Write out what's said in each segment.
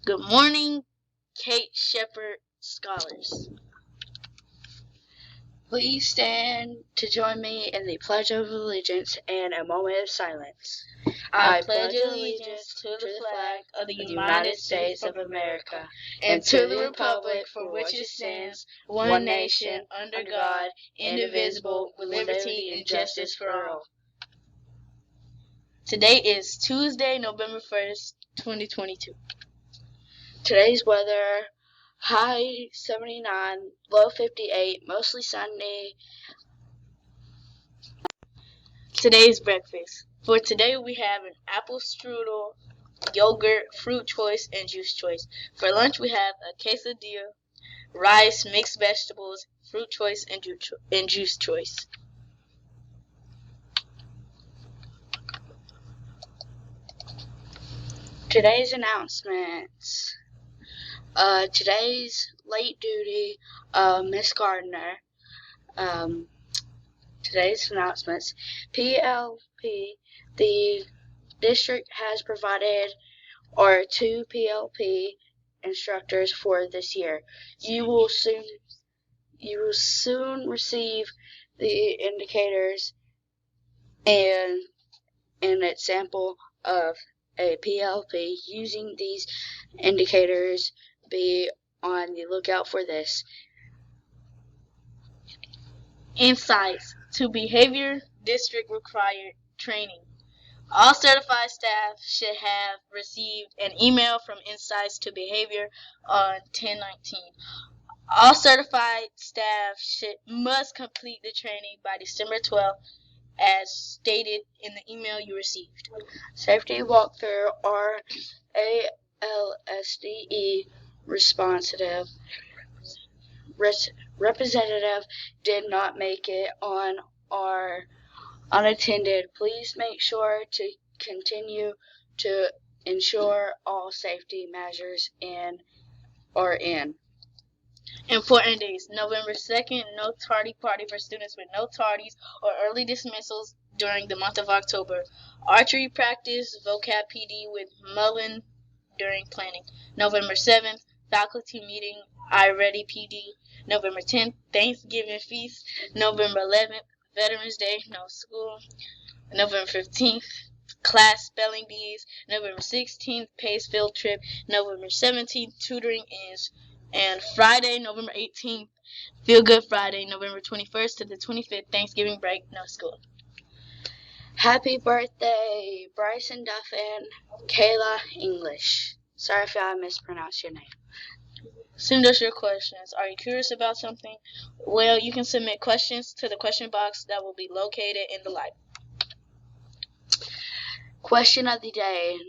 Good morning, Kate Shepherd scholars. Please stand to join me in the Pledge of Allegiance and a moment of silence. I pledge allegiance to the flag of the United States of America and to the republic for which it stands, one nation, under God, indivisible, with liberty and justice for all. Today is Tuesday, November 1st, 2022. Today's weather, high 79, low 58, mostly sunny. Today's breakfast. For today we have an apple strudel, yogurt, fruit choice, and juice choice. For lunch we have a quesadilla, rice, mixed vegetables, fruit choice, and juice choice. Today's announcements. Today's late duty, Miss Gardner. Today's announcements. PLP, the district has provided our 2 PLP instructors for this year. You will soon receive the indicators and a sample of a PLP. Using these indicators, be on the lookout for this. Insights to behavior district required training. All certified staff should have received an email from Insights to Behavior on 10/19. All certified staff must complete the training by December 12th as stated in the email you received. Safety walkthrough or ALSDE representative did not make it on our unattended. Please make sure to continue to ensure all safety measures are in. Important days. November 2nd, no tardy party for students with no tardies or early dismissals during the month of October. Archery practice, vocab PD with Mullen during planning. November 7th, faculty meeting, iReady PD. November 10th, Thanksgiving feast. November 11th, Veterans Day, no school. November 15th, class spelling bees. November 16th, PACE field trip. November 17th, tutoring ends. And Friday, November 18th, Feel Good Friday. November 21st to the 25th, Thanksgiving break, no school. Happy birthday, Bryson Duffin, Kayla English. Sorry if I mispronounced your name. Send us your questions. Are you curious about something? Well, you can submit questions to the question box that will be located in the library. Question of the day.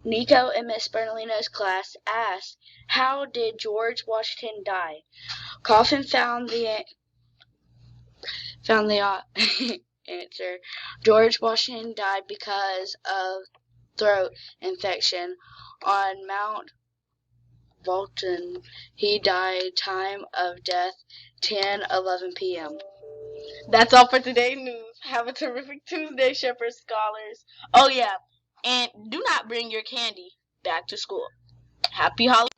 Nico in Miss Bernalino's class asked, how did George Washington die? Coffin found the answer. George Washington died because of throat infection on Mount Vulcan. He died time of death 10:11 p.m. That's all for today's news. Have a terrific Tuesday, Shepherd Scholars. Oh yeah, and do not bring your candy back to school. Happy holidays.